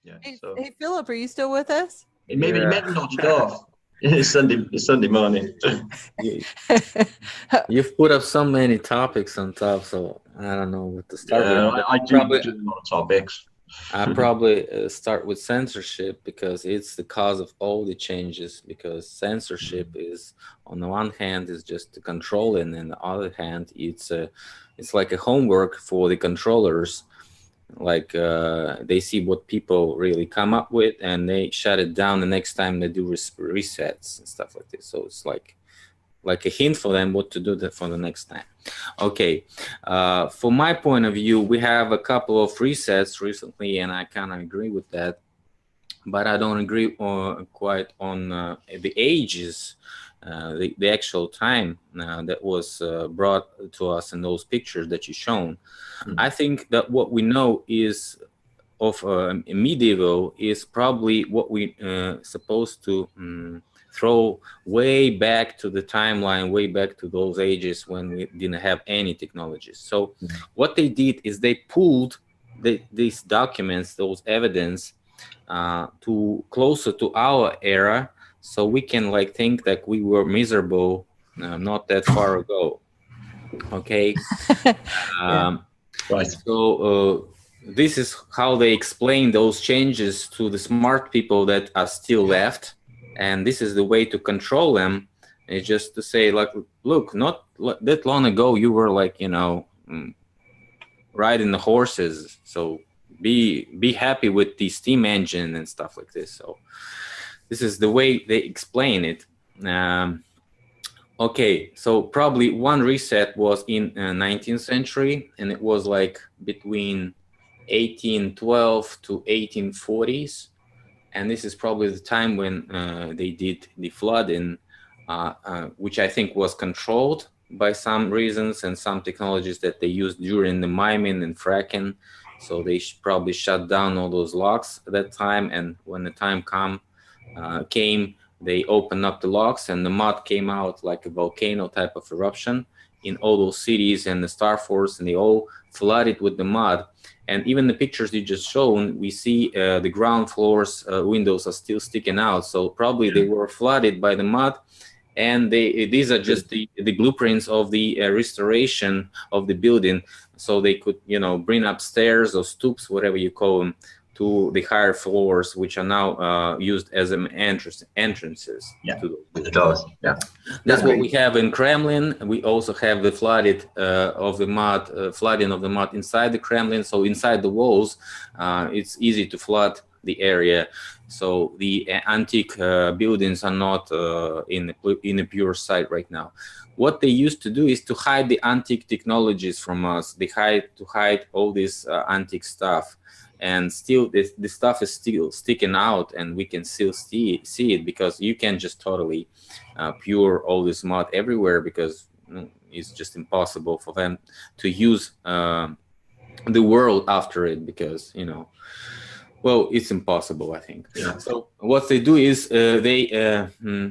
Yeah. Hey, So hey, Philip, are you still with us? he Yeah, maybe notched off. It's Sunday morning. you, you've put up so many topics on top, so I don't know what to start with. Yeah, But I do probably, do a lot of topics. I probably start with censorship because it's the cause of all the changes. Because censorship is, on the one hand, is just to control, and on the other hand, it's like a homework for the controllers. Like they see what people really come up with, and they shut it down the next time they do resets and stuff like this. So it's like a hint for them what to do for the next time. Okay, from my point of view, we have a couple of resets recently, and I kind of agree with that, but I don't agree quite on the ages, the actual time that was brought to us in those pictures that you shown. I think that what we know is of medieval is probably what we supposed to throw way back to the timeline, way back to those ages when we didn't have any technologies. So what they did is they pulled these documents, those evidence, to closer to our era, so we can like think that we were miserable not that far ago. Okay. Yeah. Right. So this is how they explain those changes to the smart people that are still left, and this is the way to control them. It's just to say, like, look, not that long ago you were like, riding the horses. So be happy with the steam engine and stuff like this. So this is the way they explain it. Okay, so probably one reset was in 19th century, and it was like between 1812 to 1840s, and this is probably the time when they did the flooding, which I think was controlled by some reasons and some technologies that they used during the miming and fracking. So they probably shut down all those locks at that time, and when the time came, they opened up the locks and the mud came out like a volcano type of eruption in all those cities and the Star Force, and they all flooded with the mud. And even the pictures you just shown, we see the ground floors windows are still sticking out. So probably they were flooded by the mud, and these are just the blueprints of the restoration of the building, so they could bring up stairs or stoops, whatever you call them, to the higher floors, which are now used as entrances Yeah. to those With the buildings. doors. Yeah. That's what we have in Kremlin. We also have the flooded of the mud, flooding of the mud inside the Kremlin. So inside the walls, it's easy to flood the area. So the antique buildings are not in a pure site right now. What they used to do is to hide the antique technologies from us. They hide all this antique stuff. And still, this stuff is still sticking out, and we can still see it, because you can just totally pure all this mud everywhere, because it's just impossible for them to use the world after it, because well, it's impossible, I think. Yeah. So what they do is they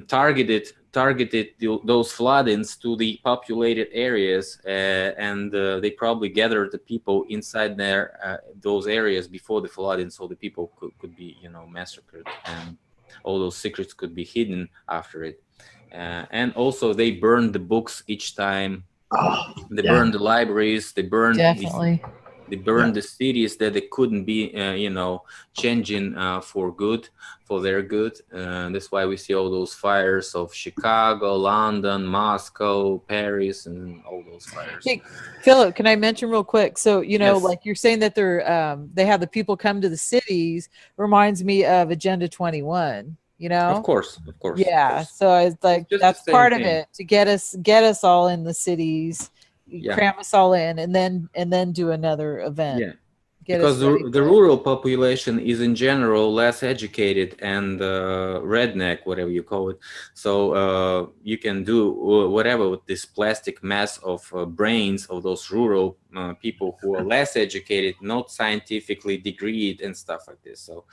targeted those floodings to the populated areas, and they probably gathered the people inside those areas before the flooding, so the people could be massacred, and all those secrets could be hidden after it. And also they burned the books each time. Oh, They yeah. burned the libraries. They burned Definitely. they burned the cities that they couldn't be, changing for their good. That's why we see all those fires of Chicago, London, Moscow, Paris, and all those fires. Hey, Philip, can I mention real quick? So, Yes. like you're saying that they have the people come to the cities, reminds me of Agenda 21, Of course, of course. Of Yeah. course. So it's like It's just that's the same part of thing. it, to get us all in the cities, Yeah. cram us all in, and then do another event. Yeah. Get Because us ready the for it. rural population is in general less educated and redneck, whatever you call it. So you can do whatever with this plastic mass of brains of those rural people who are less educated, not scientifically degreed and stuff like this. So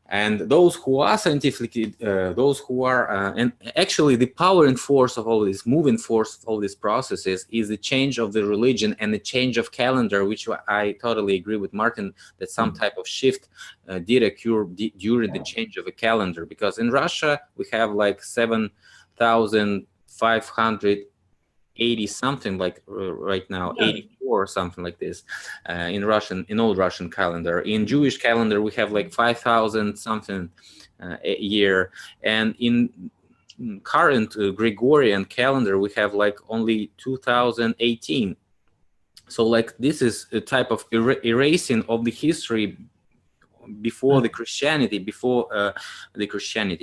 And those who are scientifically, those who are, and actually the power and force of all this, moving force of all these processes is the change of the religion and the change of calendar, which I totally agree with Martin, that some type of shift did occur during the change of a calendar. Because in Russia, we have like 7,580 something, like right now, 84 or something like this, in old Russian calendar. In Jewish calendar, we have like 5,000 something a year, and in current Gregorian calendar, we have like only 2018. So like this is a type of erasing of the history before the Christianity,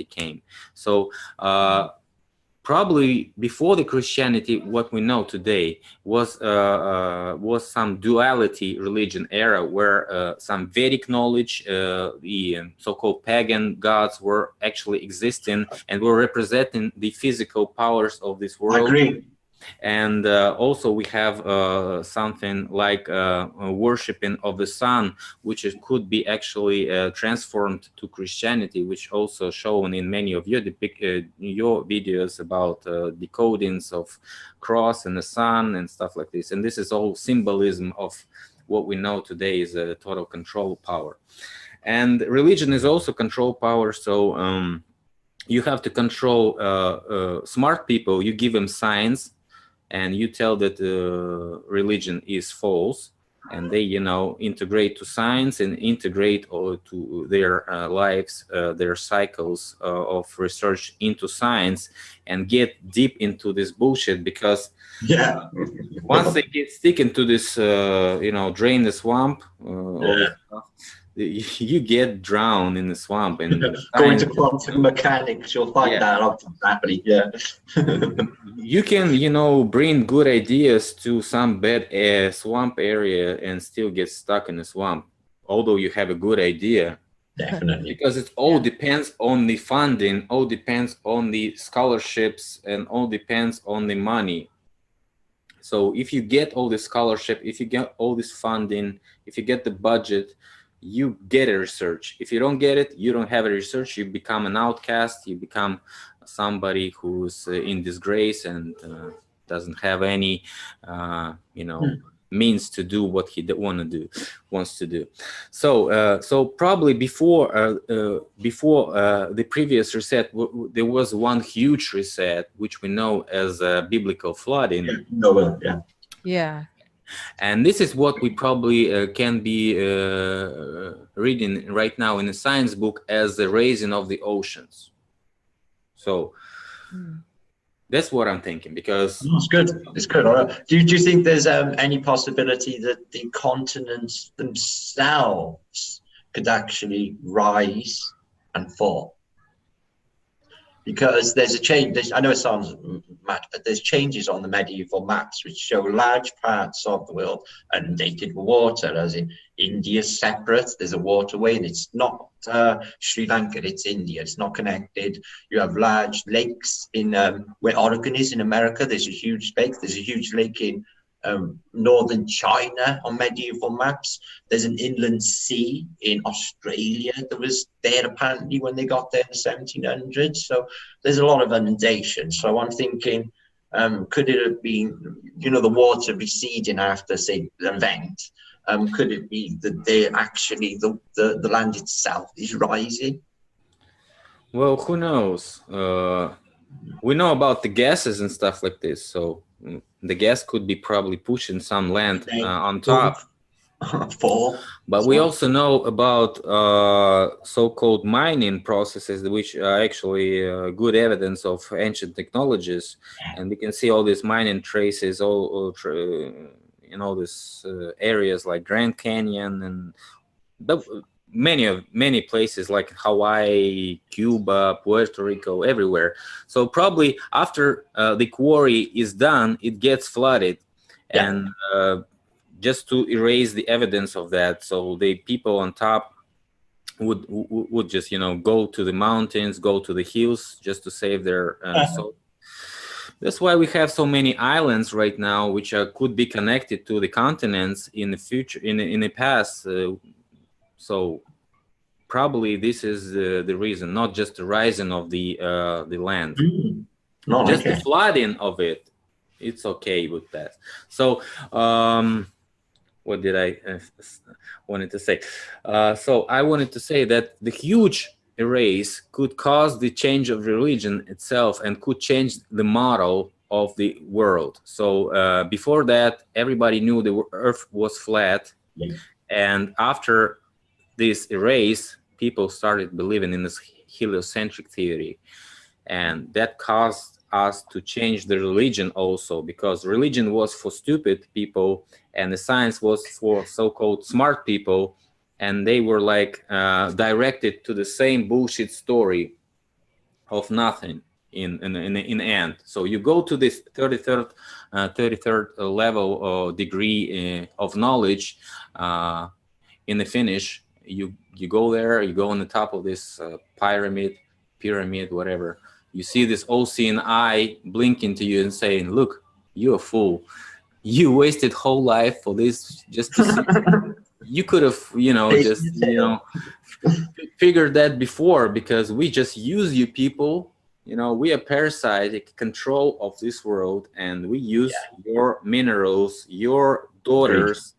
came. So probably before the Christianity, what we know today was some duality religion era, where some Vedic knowledge, the so-called pagan gods, were actually existing and were representing the physical powers of this world. I agree. And also we have something like worshiping of the sun, which could be actually transformed to Christianity, which also shown in many of your videos about decodings of cross and the sun and stuff like this. And this is all symbolism of what we know today is a total control power. And religion is also control power. So you have to control smart people. You give them science, and you tell that religion is false, and they, integrate to science and integrate to their lives, their cycles of research into science, and get deep into this bullshit. Because once they get stick into this, drain the swamp, all this stuff, you get drowned in the swamp. And going to quantum mechanics, you'll find that out happening. You can, bring good ideas to some bad swamp area and still get stuck in the swamp, although you have a good idea. Definitely. Because it all depends on the funding, all depends on the scholarships, and all depends on the money. So if you get all the scholarship, if you get all this funding, if you get the budget, you get a research. If you don't get it, you don't have a research. You become an outcast. You become somebody who's in disgrace and doesn't have any, means to do what he wants to do. So, so probably before the previous reset, there was one huge reset, which we know as biblical flooding. Yeah. And this is what we probably can be reading right now in a science book as the raising of the oceans. So that's what I'm thinking, because it's good. It's good. All right. Do you think there's any possibility that the continents themselves could actually rise and fall? Because there's a change. I know it sounds mad, but there's changes on the medieval maps which show large parts of the world inundated with water, as in India's separate. There's a waterway, and it's not Sri Lanka, it's India. It's not connected. You have large lakes in where Oregon is in America. There's a huge lake. There's a huge lake in northern China on medieval maps. There's an inland sea in Australia that was there apparently when they got there in the 1700s. So there's a lot of inundation. So I'm thinking, could it have been, the water receding after, say, an event? Could it be that they actually, the land itself is rising? Well, who knows? We know about the gases and stuff like this. So the gas could be probably pushing some land on top. But we also know about so-called mining processes, which are actually good evidence of ancient technologies. And we can see all these mining traces in all these areas like Grand Canyon and many places like Hawaii, Cuba, Puerto Rico, everywhere. So probably after the quarry is done, it gets flooded, and just to erase the evidence of that, so the people on top would just go to the mountains, go to the hills, just to save their soul. That's why we have so many islands right now, which could be connected to the continents in the future, in the past. So probably this is the reason, not just the rising of the land, No, just okay. the flooding of it. It's okay with that. So what did I wanted to say? So I wanted to say that the huge erase could cause the change of religion itself and could change the model of the world. So before that, everybody knew the earth was flat. Yeah. And after this erase, people started believing in this heliocentric theory. And that caused us to change the religion also, because religion was for stupid people and the science was for so-called smart people, and they were like directed to the same bullshit story of nothing in the end. So you go to this 33rd level degree of knowledge in the finish. You go there, you go on the top of this pyramid, whatever. You see this all-seeing eye blinking to you and saying, "Look, you're a fool. You wasted whole life for this just to see." You could have, figured that before, because we just use you people. We are parasitic control of this world, and we use your minerals, your daughters,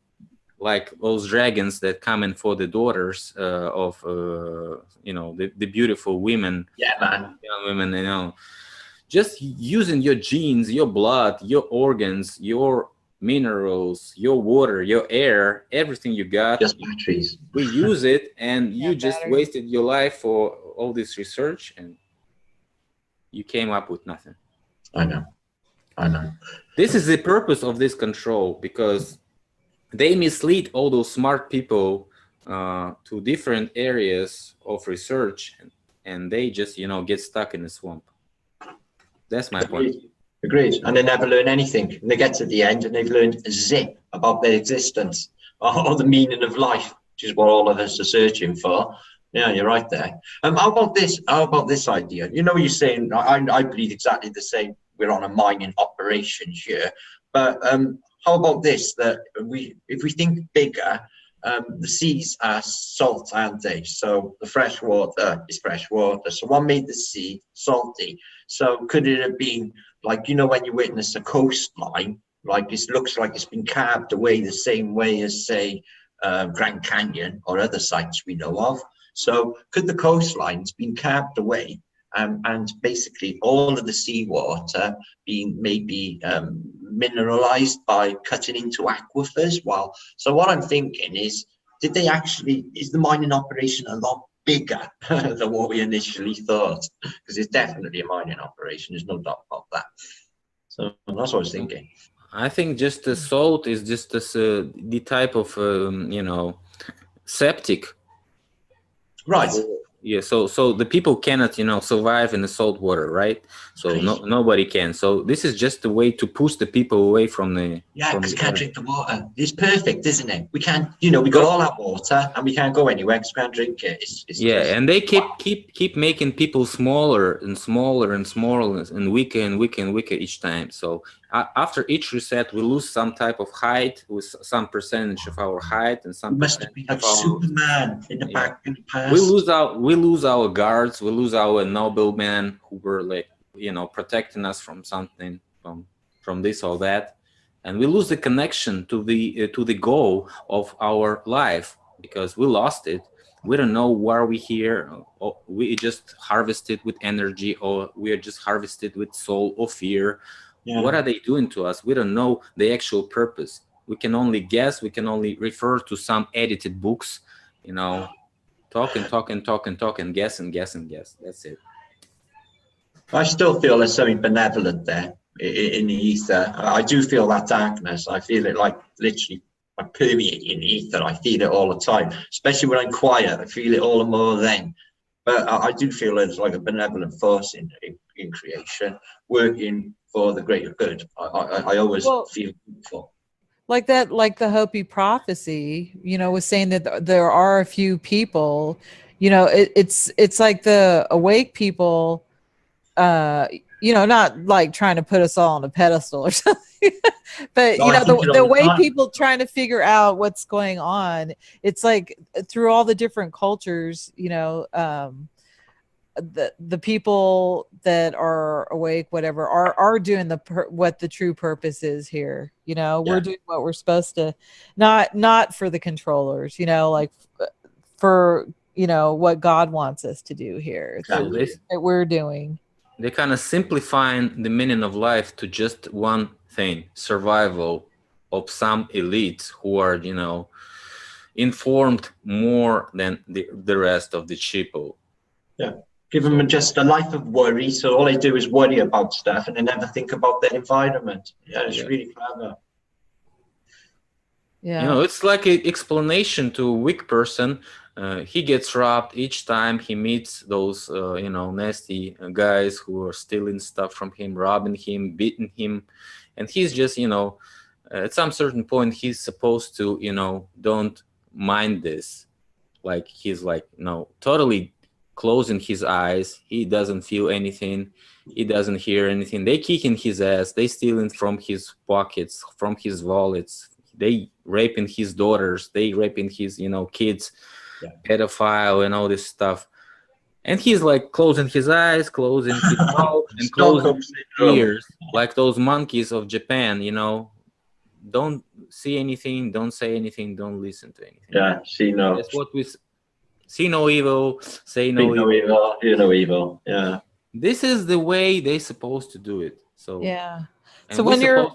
like those dragons that come in for the daughters of the beautiful women, young women, just using your genes, your blood, your organs, your minerals, your water, your air, everything you got. Just batteries. We use it, and you just wasted your life for all this research, and you came up with nothing. I know. This is the purpose of this control, because they mislead all those smart people to different areas of research, and they just, get stuck in the swamp. That's my point. Agreed. And they never learn anything. And they get to the end and they've learned a zip about their existence or the meaning of life, which is what all of us are searching for. Yeah, you're right there. How about this? How about this idea? You're saying, I believe exactly the same. We're on a mining operation here. But how about this? That if we think bigger, the seas are salt, aren't they? So the fresh water is fresh water. So what made the sea salty? So could it have been like, when you witness a coastline, like it looks like it's been carved away the same way as, say, Grand Canyon or other sites we know of. So could the coastlines been carved away and basically all of the seawater being maybe mineralized by cutting into aquifers? So what I'm thinking is, is the mining operation a lot bigger than what we initially thought? Because it's definitely a mining operation, there's no doubt about that. So that's what I was thinking. I think just the salt is just the type of septic. Right. So the people cannot survive in the salt water, right? So nobody can. So this is just a way to push the people away from the because we can't drink the water. It's perfect, isn't it? We can't, we got all that water and we can't go anywhere because we can't drink it. It's and they keep making people smaller and smaller and smaller and weaker and weaker and weaker each time. So after each reset, we lose some type of height, with some percentage of our height and some. We must be like Superman in the back in the past. We lose our guards, we lose our noblemen who were like, protecting us from something, from this or that, and we lose the connection to the goal of our life, because we lost it. We don't know why we're here, or we just harvested with energy, or we are just harvested with soul or fear. Yeah. What are they doing to us? We don't know the actual purpose. We can only guess. We can only refer to some edited books, talk and guess and guess and guess. That's it. I still feel there's something benevolent there in the ether. I do feel that darkness. I feel it like literally permeating in the ether. I feel it all the time, especially when I'm quiet. I feel it all the more then. But I do feel there's like a benevolent force in creation, working for the greater good. I always feel for. Like the Hopi prophecy, was saying that there are a few people, it's like the awake people, not like trying to put us all on a pedestal or something, but No, I think the way time. people trying to figure out what's going on, it's like through all the different cultures, the people that are awake, whatever, are doing what the true purpose is here. We're doing what we're supposed to, not for the controllers, like for what God wants us to do here, Exactly. that we're doing. They kind of simplifying the meaning of life to just one thing: survival of some elites who are, informed more than the rest of the people. Yeah. Give them just a life of worry. So all they do is worry about stuff and they never think about their environment. Yeah, it's really clever. Yeah. It's like an explanation to a weak person. He gets robbed each time he meets those, nasty guys who are stealing stuff from him, robbing him, beating him. And he's just, at some certain point, he's supposed to, don't mind this. Like he's like, totally closing his eyes. He doesn't feel anything. He doesn't hear anything. They kicking his ass. They stealing from his pockets, from his wallets. They raping his daughters. They raping his, kids, pedophile and all this stuff. And he's like closing his eyes, closing his mouth, and closing his ears, like those monkeys of Japan, Don't see anything, don't say anything, don't listen to anything. Yeah, see no. That's what we see no evil, say no evil. evil, hear no evil. Yeah. This is the way they're supposed to do it. So yeah. And so when you're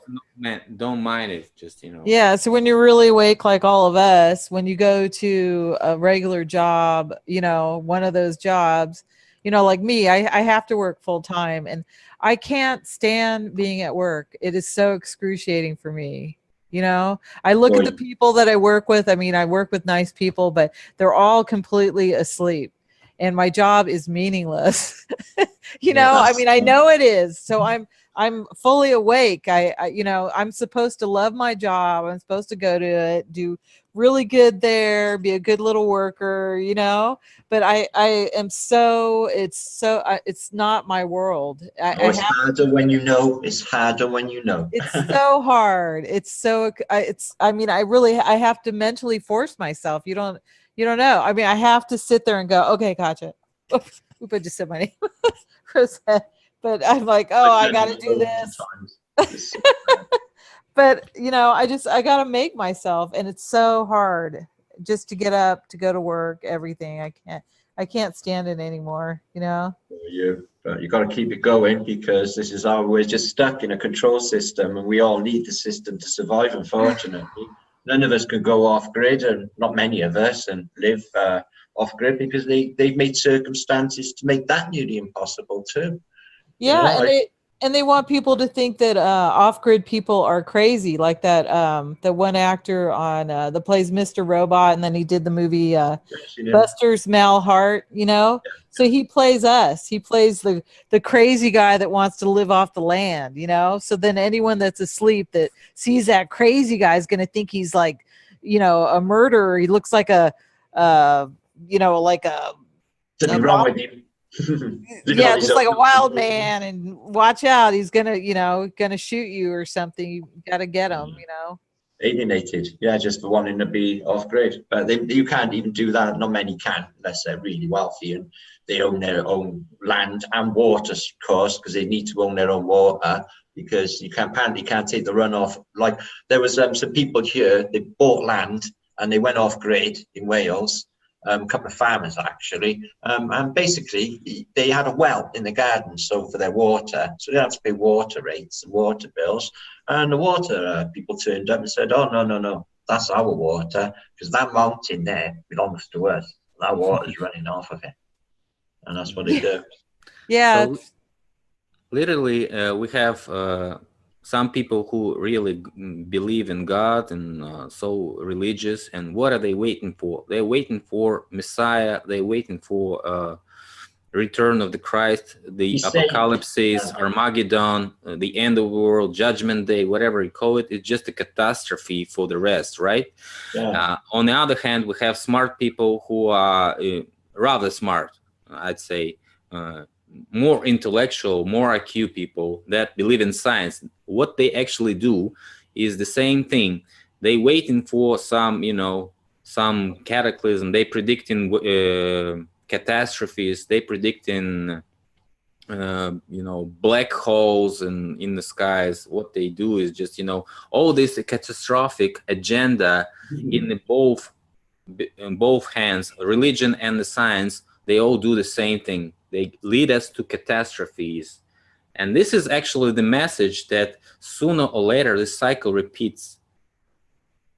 don't mind it, just Yeah, so when you're really awake, like all of us, when you go to a regular job, one of those jobs, like me, I have to work full time, and I can't stand being at work. It is so excruciating for me. I look at the people that I work with. I mean, I work with nice people, but they're all completely asleep, and my job is meaningless. I mean, I know it is. So I'm fully awake. I'm supposed to love my job. I'm supposed to go to it, do really good there, be a good little worker, but I am it's not my world. It's harder when you know. It's harder when you know. It's so hard. I have to mentally force myself. You don't know. I mean, I have to sit there and go, okay, gotcha. Oops, I just said my name. Rosette. But I'm like, oh, I got to do this. But, I got to make myself. And it's so hard just to get up, to go to work, everything. I can't stand it anymore, You got to keep it going, because this is we're just stuck in a control system, and we all need the system to survive, unfortunately. None of us can go off grid, and not many of us, and live off grid, because they've made circumstances to make that nearly impossible too. Yeah, and they want people to think that off-grid people are crazy, like that the one actor on that plays Mr. Robot, and then he did the movie Buster's Malhart, So he plays us. He plays the crazy guy that wants to live off the land, So then anyone that's asleep that sees that crazy guy is going to think he's like, a murderer. He looks like like a something wrong with him. Yeah, just like a wild man, and watch out, he's gonna shoot you or something. You gotta get him, Alienated, just for wanting to be off grid. But you can't even do that. Not many can, unless they're really wealthy and they own their own land and water, of course, because they need to own their own water, because you can't take the runoff. Like there was some people here, they bought land and they went off grid in Wales. A couple of farmers actually, and basically they had a well in the garden, so for their water, so they had to pay water rates and water bills, and the water people turned up and said, oh no, that's our water, because that mountain there belongs to us. That water's running off of it, and that's what they do. Yeah. So, literally, we have some people who really believe in God and so religious. And what are they waiting for? They're waiting for Messiah. They're waiting for return of the Christ, the apocalypse, Armageddon, the end of the world, Judgment Day, whatever you call it. It's just a catastrophe for the rest, right? Yeah. On the other hand, we have smart people who are rather smart, I'd say. more intellectual, more IQ people that believe in science, what they actually do is the same thing. They waiting for some, you know, some cataclysm. They predicting catastrophes. They predicting, you know, black holes in the skies. What they do is just, you know, all this catastrophic agenda in both hands, religion and the science. They all do the same thing. They lead us to catastrophes. And this is actually the message that sooner or later this cycle repeats.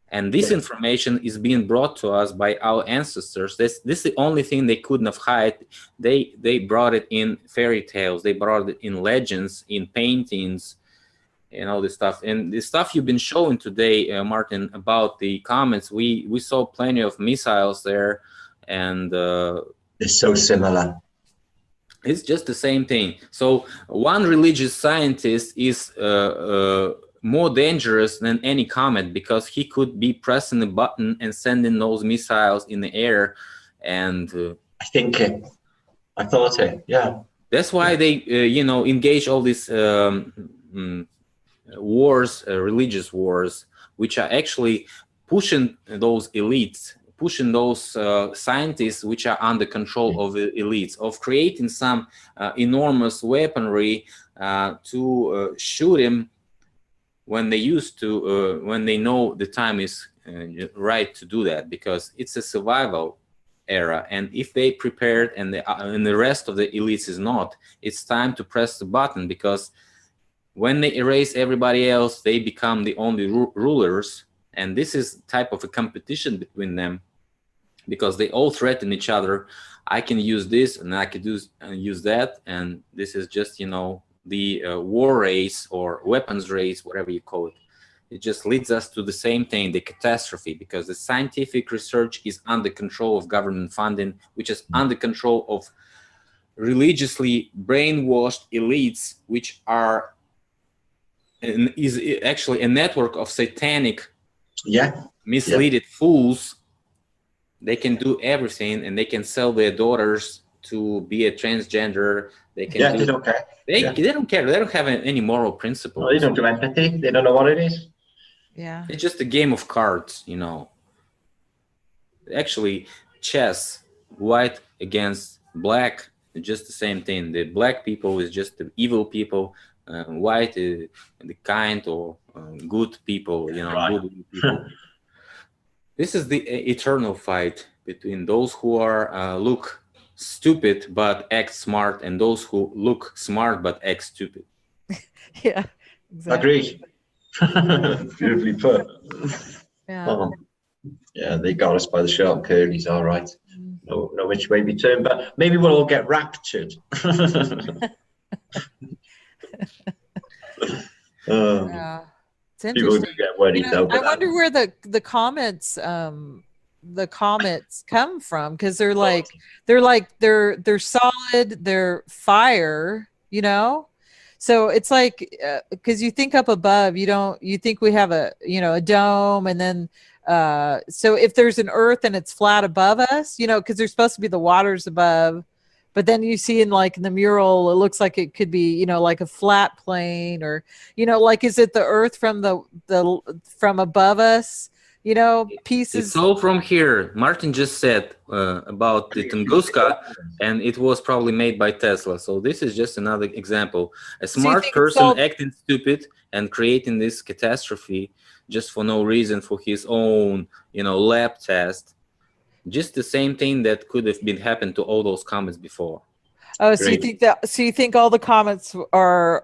And this information is being brought to us by our ancestors. This is the only thing they couldn't have hid. They brought it in fairy tales. They brought it in legends, in paintings, and all this stuff. And the stuff you've been showing today, Martin, about the comets, we saw plenty of missiles there, and it's so similar. It's just the same thing. So one religious scientist is more dangerous than any comet, because he could be pressing a button and sending those missiles in the air. And I think I thought it, yeah. That's why they, you know, engage all these wars, religious wars, which are actually pushing those elites, pushing those scientists which are under control of the elites, of creating some enormous weaponry to shoot him when they used to, when they know the time is right to do that, because it's a survival era. And if they prepared and the rest of the elites is not, it's time to press the button, because when they erase everybody else, they become the only rulers. And this is type of a competition between them, because they all threaten each other. I can use this and I can use that. And this is just, you know, the war race or weapons race, whatever you call it. It just leads us to the same thing, the catastrophe, because the scientific research is under control of government funding, which is under control of religiously brainwashed elites, which are is actually a network of satanic, misleaded fools. They can do everything, and they can sell their daughters to be a transgender. They can they don't care. They don't care. They don't have any moral principles. No, they don't do empathy. They don't know what it is. Yeah. It's just a game of cards, you know. Actually, chess, white against black, it's just the same thing. The black people is just the evil people. White is the kind or good people, you know, good people. This is the eternal fight between those who are look stupid but act smart, and those who look smart but act stupid. Yeah, exactly. Agree. Beautifully put. Yeah. Yeah, they got us by the short curlies, all right. No which way we turn, but maybe we'll all get raptured. Yeah. It's interesting. Get worried, though, I wonder where the comets come from, because they're solid, they're fire, you know. So it's like, because you think up above, you think we have a dome, and then so if there's an earth and it's flat above us, you know, because there's supposed to be the waters above, but then you see in the mural, it looks like it could be, you know, like a flat plane, or, you know, like, is it the earth from from above us, you know, pieces? It's all from here. Martin just said about the Tunguska, and it was probably made by Tesla. So this is just another example. A smart person acting stupid and creating this catastrophe just for no reason, for his own, you know, lab test. Just the same thing that could have been happened to all those comets before. Oh, so you think all the comets are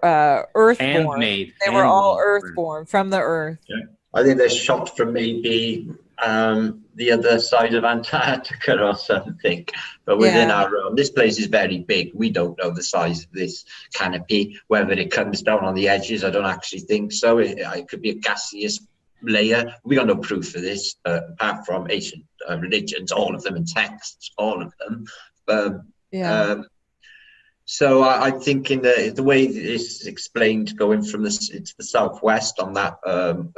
earthborn? Handmade. They were all earthborn, from the earth. Yeah. I think they're shot from maybe the other side of Antarctica or something. But within our own, this place is very big. We don't know the size of this canopy. Whether it comes down on the edges, I don't actually think so. It could be a gaseous layer. We got no proof of this, apart from ancient religions, all of them, and texts, all of them. So I think in the way this is explained, going from to the southwest on that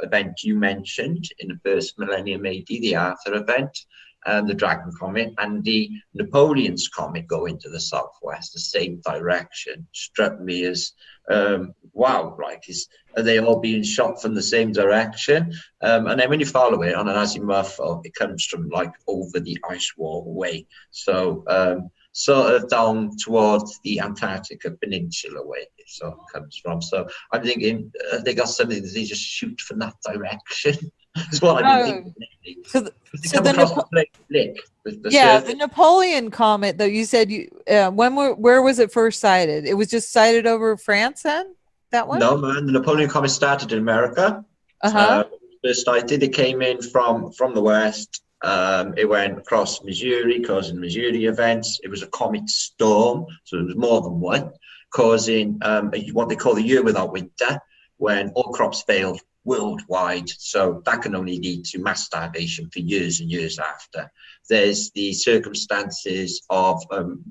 event you mentioned in the first millennium AD, the Arthur event, and the Dragon Comet and the Napoleon's Comet go into the southwest, the same direction. Struck me as, wow, like, are they all being shot from the same direction? And then when you follow it on an azimuth, it comes from like over the ice wall away. So sort of down towards the Antarctica Peninsula way it sort of comes from. So I'm thinking they got something that they just shoot from that direction. That's what I've been thinking. So the Napoleon comet, though, you said where was it first sighted? It was just sighted over France then? That one? No, man. The Napoleon comet started in America. First sighted, it came in from the west. It went across Missouri, causing Missouri events. It was a comet storm, so it was more than one, causing what they call the year without winter, when all crops failed worldwide. So that can only lead to mass starvation for years and years after. There's the circumstances of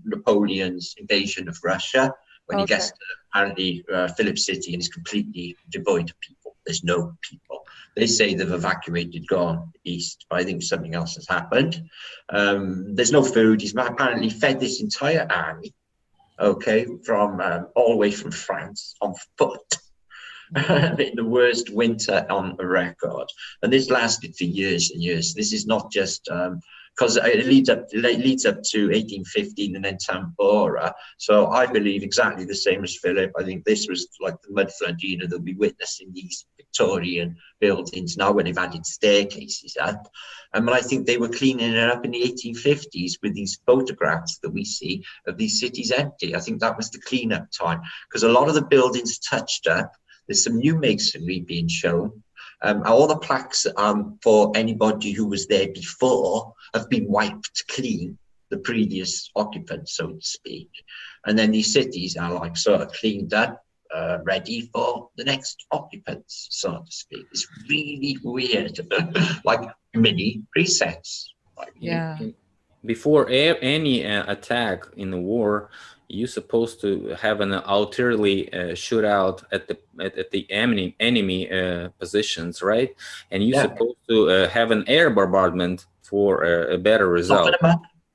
Napoleon's invasion of Russia, when he gets to apparently Philipp city and is completely devoid of people. There's no people. They say they've evacuated, gone east, but I think something else has happened. There's no food. He's apparently fed this entire army, from all the way from France on foot. In the worst winter on a record, and this lasted for years and years. This is not just because it leads up to 1815 and then Tambora. So I believe exactly the same as Philip. I think this was like the mud flood that we witness in these Victorian buildings now when they've added staircases up. But I think they were cleaning it up in the 1850s with these photographs that we see of these cities empty. I think that was the cleanup time, because a lot of the buildings touched up. There's some new masonry being shown. All the plaques for anybody who was there before have been wiped clean, the previous occupants, so to speak. And then these cities are like sort of cleaned up, ready for the next occupants, so to speak. It's really weird, like mini presets. Yeah. Before any attack in the war, you're supposed to have an artillery shootout at the enemy positions, right? And you're supposed to have an air bombardment for a better result.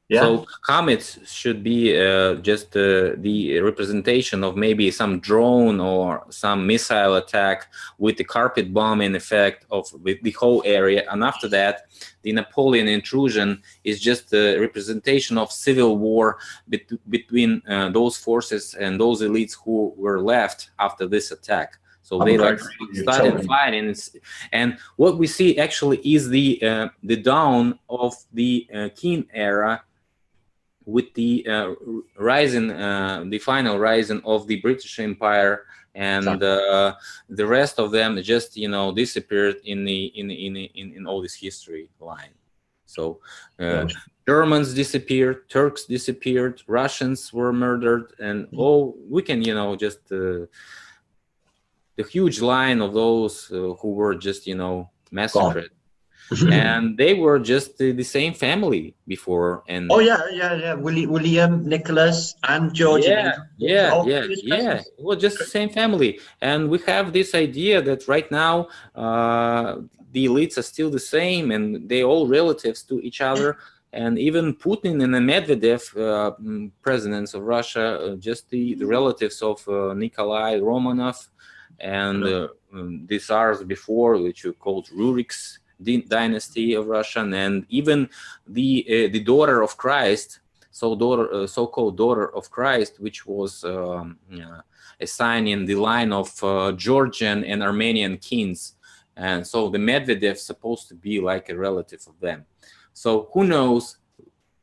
Yeah. So comets should be just the representation of maybe some drone or some missile attack with the carpet bombing effect of the whole area. And after that, the Napoleon intrusion is just a representation of civil war between those forces and those elites who were left after this attack. So they started fighting, and what we see actually is the dawn of the Qing era, with the the final rising of the British Empire, and the rest of them just disappeared in all this history line. So Germans disappeared, Turks disappeared, Russians were murdered, and we can just the huge line of those who were just massacred. And they were just the same family before. And William, Nicholas, and George. Well, just the same family. And we have this idea that right now the elites are still the same, and they all relatives to each other. And even Putin and Medvedev, presidents of Russia, just the relatives of Nikolai Romanov, and the Tsars before, which we called Ruriks dynasty of Russia, and even the daughter of Christ, so-called daughter of Christ, which was assigned in the line of Georgian and Armenian kings, and so the Medvedev supposed to be like a relative of them. So who knows?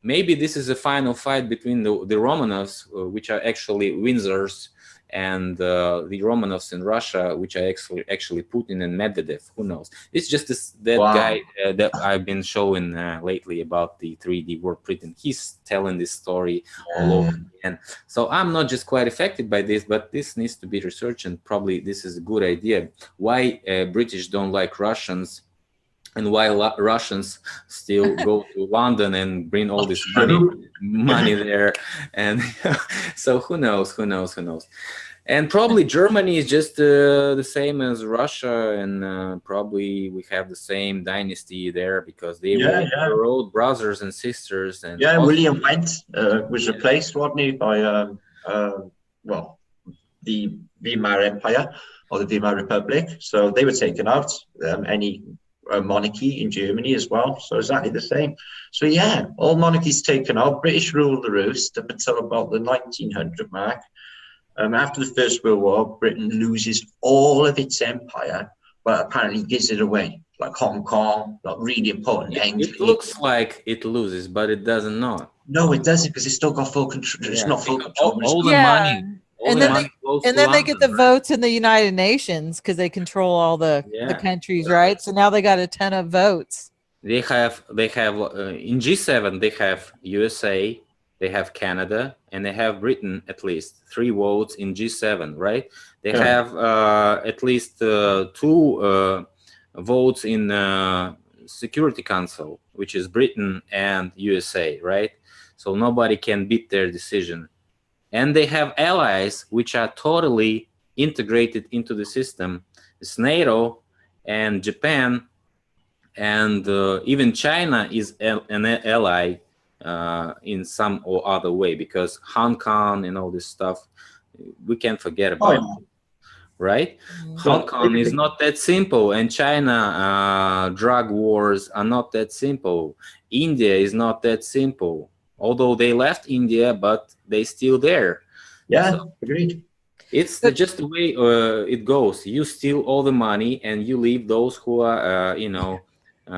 Maybe this is a final fight between the Romanovs, which are actually Windsors, and the Romanovs in Russia, which are actually Putin and Medvedev. Who knows? It's just that guy that I've been showing lately about the 3D war printing. He's telling this story all over again. So I'm not just quite affected by this, but this needs to be researched, and probably this is a good idea. Why British don't like Russians, and why Russians still go to London and bring all this money there. And so who knows? And probably Germany is just the same as Russia, and probably we have the same dynasty there because they were all brothers and sisters. And William Went was replaced, wasn't he, by well, the Weimar Empire or the Weimar Republic. So they were taken out. Any monarchy in Germany as well. So exactly the same. So yeah, all monarchies taken out. British ruled the roost up until about the 1900 mark. After the First World War, Britain loses all of its empire, but apparently gives it away, like Hong Kong, like really important. It looks like it loses, but it doesn't not. No, it doesn't, because it's still got full control. It's not full control. All the money. And then they get the votes in the United Nations because they control all the countries, right? So now they got a ton of votes. They have in G7 they have USA, they have Canada, and they have Britain at least 3 votes in G7, right? They have at least 2 votes in Security Council, which is Britain and USA, right? So nobody can beat their decision. And they have allies which are totally integrated into the system. It's NATO and Japan, and even China is an ally in some or other way, because Hong Kong and all this stuff, we can't forget about it, right? Hong Kong is not that simple, and China drug wars are not that simple. India is not that simple. Although they left India, but they still there. Yeah, so, agreed. It's just the way it goes. You steal all the money, and you leave those who are,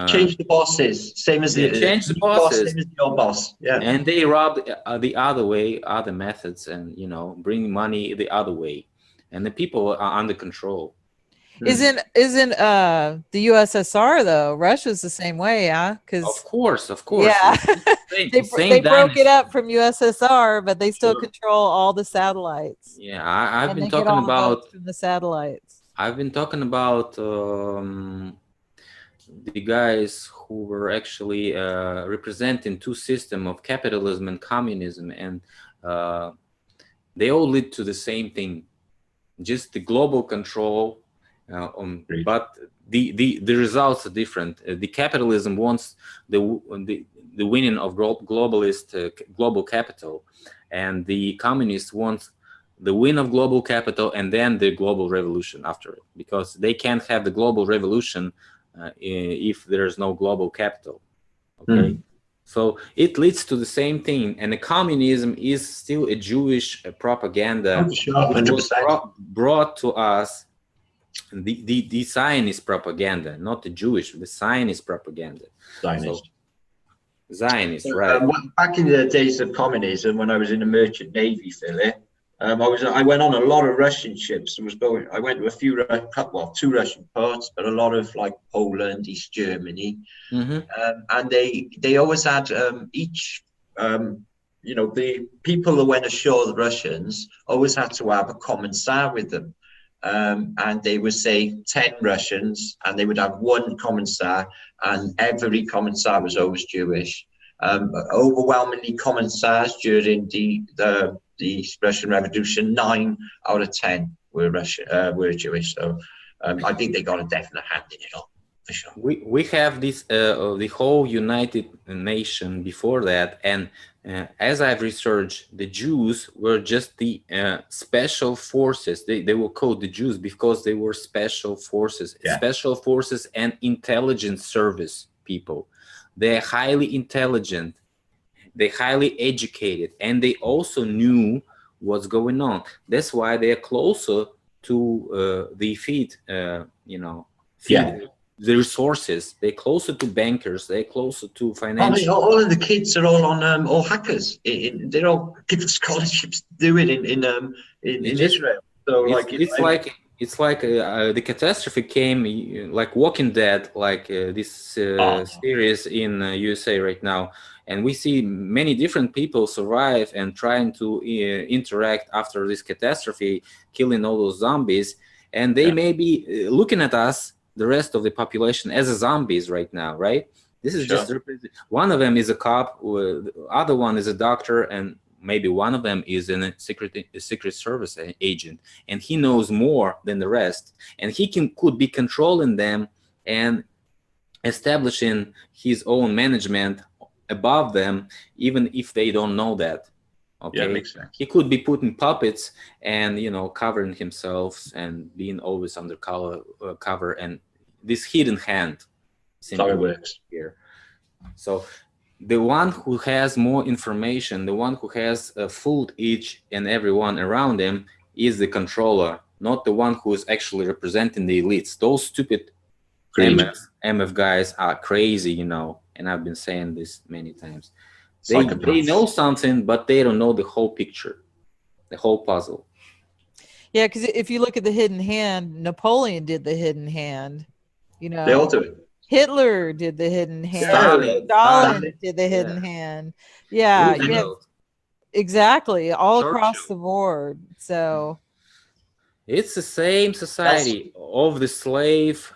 change the bosses, same as the change the bosses, same as your boss. Yeah, and they rob the other way, other methods, and bring money the other way, and the people are under control. Isn't the USSR though? Russia's the same way, yeah? Because of course, yeah, they broke it up from USSR, but they still control all the satellites. Yeah, I've been talking about from the satellites. I've been talking about the guys who were actually representing 2 systems of capitalism and communism, and they all lead to the same thing, just the global control. But the results are different. The capitalism wants the winning of global capital, and the communists want the win of global capital and then the global revolution after it, because they can't have the global revolution if there's no global capital. Okay. So it leads to the same thing, and the communism is still a Jewish propaganda. It was brought to us. The Zionist propaganda, not the Jewish, the Zionist propaganda. Zionist, right? Back in the days of communism, when I was in the merchant navy, Philip, I went on a lot of Russian ships. I went to a few, 2 Russian ports, but a lot of like Poland, East Germany, and they always had each. The people that went ashore, the Russians, always had to have a commissar with them. And they would say 10 Russians, and they would have 1 commissar, and every commissar was always Jewish. Overwhelmingly commissars during the Russian Revolution, 9 out of 10 were Jewish. So I think they got a definite hand in it all, for sure. We have this the whole United Nation before that, and as I've researched, the Jews were just the special forces. They were called the Jews because they were special forces, special forces and intelligence service people. They're highly intelligent, they're highly educated, and they also knew what's going on. That's why they're closer to the the resources. They're closer to bankers. They're closer to financial. All of the kids are all on all hackers. They're all given scholarships to do it in Israel. So it's like the catastrophe came like Walking Dead, like this series in USA right now, and we see many different people survive and trying to interact after this catastrophe, killing all those zombies, and they may be looking at us, the rest of the population, as zombies right now, right? This is just one of them is a cop, the other one is a doctor, and maybe one of them is a secret service agent, and he knows more than the rest, and he could be controlling them and establishing his own management above them, even if they don't know that. Okay, yeah, makes sense. he could be putting puppets and covering himself and being always under cover, and this hidden hand. That's how it works here. So the one who has more information, the one who has fooled each and everyone around him, is the controller, not the one who is actually representing the elites. Those stupid MF guys are crazy, and I've been saying this many times. They know something, but they don't know the whole picture, the whole puzzle. Yeah, because if you look at the hidden hand, Napoleon did the hidden hand. They all do it. Hitler did the hidden hand. Stalin did the hidden hand. Yeah, exactly. All across the board. So it's the same society of the slave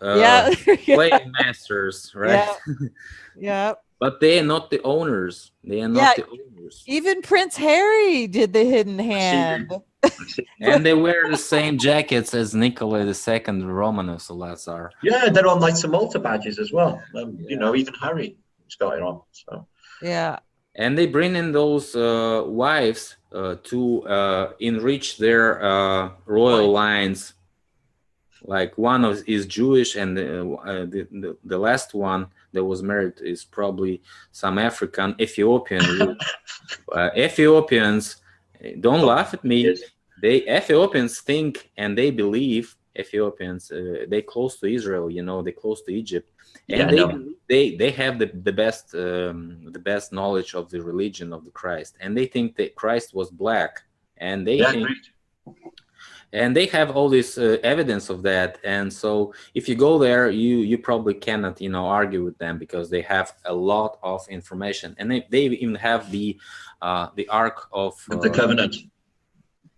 masters, right? Yeah. But they are not the owners. They are not the owners. Even Prince Harry did the hidden hand. And they wear the same jackets as Nikolai II Romanov Salazar. Yeah, they're on like some altar badges as well. Even Harry has got it on. So yeah. And they bring in those wives to enrich their royal lines. Like one is Jewish, and the last one that was married is probably some Ethiopian. Ethiopians, don't laugh at me. Ethiopians think and they believe Ethiopians. They close to Israel, they close to Egypt, and they have the best knowledge of the religion of the Christ, and they think that Christ was black, and they think. And they have all this evidence of that, and so if you go there, you probably cannot, argue with them, because they have a lot of information, and they even have the Ark of the Covenant,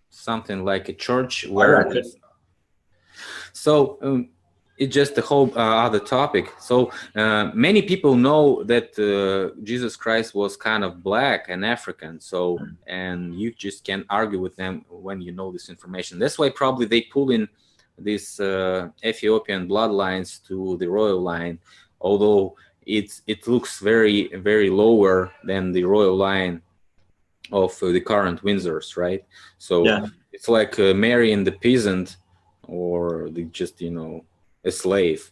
something like a church where. So it's just a whole other topic. So many people know that Jesus Christ was kind of black and African. So, and you just can't argue with them when you know this information. That's why probably they pull in these Ethiopian bloodlines to the royal line, although it looks very, very lower than the royal line of the current Windsors, right? So it's like marrying the peasant, or just a slave.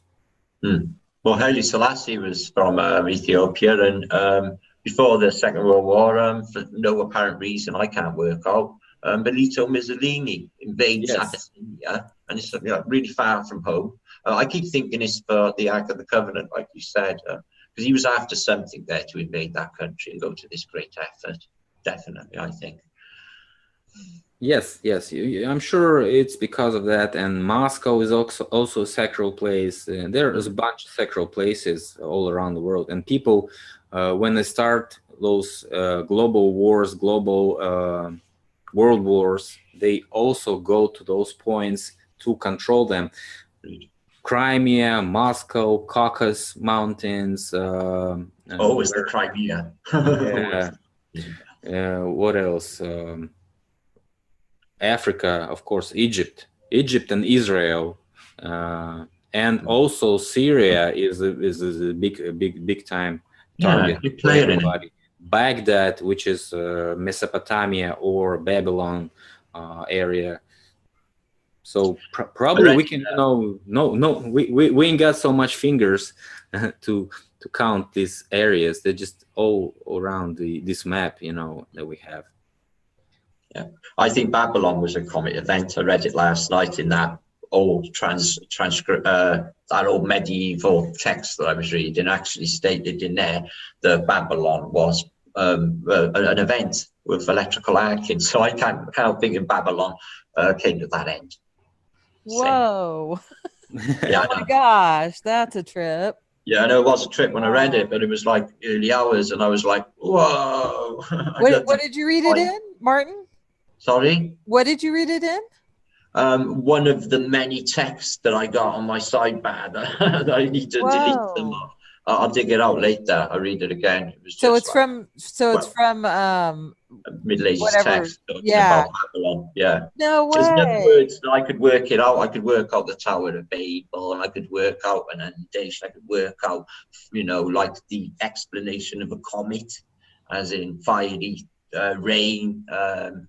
Well, Haile Selassie was from Ethiopia, and before the Second World War, for no apparent reason I can't work out, Benito Mussolini invades Abyssinia, and it's really far from home. I keep thinking it's for the Ark of the Covenant, like you said, because he was after something there to invade that country and go to this great effort. Definitely, I think. Yes, I'm sure it's because of that. And Moscow is also a sacral place. There is a bunch of sacral places all around the world. And people, when they start those global wars, global world wars, they also go to those points to control them. Crimea, Moscow, Caucasus Mountains. It's the Crimea. What else? Africa, of course, Egypt and Israel, and also Syria is a big time target for everybody. Baghdad, which is Mesopotamia or Babylon area. So probably we can we ain't got so much fingers to count these areas. They're just all around this map, that we have. Yeah, I think Babylon was a comic event. I read it last night in that old transcript, that old medieval text that I was reading. Actually stated in there that Babylon was an event with electrical arcing. So I can't help thinking Babylon came to that end. Whoa! Oh my gosh, that's a trip. Yeah, I know it was a trip when I read it, but it was like early hours, and I was like, whoa! What did you read it in, Martin? Sorry? What did you read it in? One of the many texts that I got on my sidebar that I need to delete them off. I'll dig it out later. I'll read it again. It was So just it's from Middle Ages whatever. text talking Yeah. about Babylon. Yeah. No So in other way. words, I could work it out. I could work out the Tower of Babel, and I could work out an inundation. I could work out, like the explanation of a comet, as in fiery rain,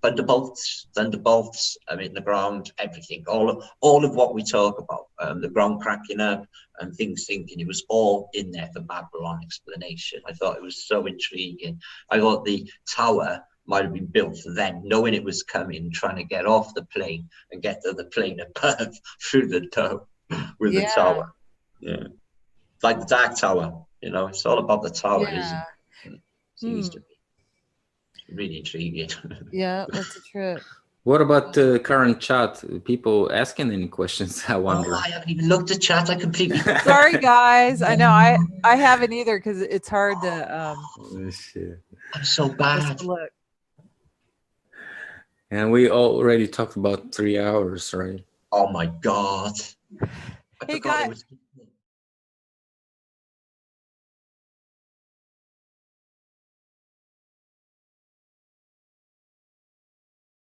thunderbolts, in the ground, everything, all of what we talk about, the ground cracking up and things sinking. It was all in there for Babylon explanation. I thought it was so intriguing. I thought the tower might have been built for them, knowing it was coming, trying to get off the plane and get to the plane above through the dome with the tower. Yeah, like the Dark Tower. It's all about the tower, isn't it? Seems to be really intriguing. Yeah, that's a trip. What about the current chat? People asking any questions? I wonder. I haven't even looked at chat. I completely. Sorry, guys. I know I haven't either because it's hard to. Oh, shit. I'm so bad. Look. And we already talked about 3 hours, right? Oh my God. Hey guys.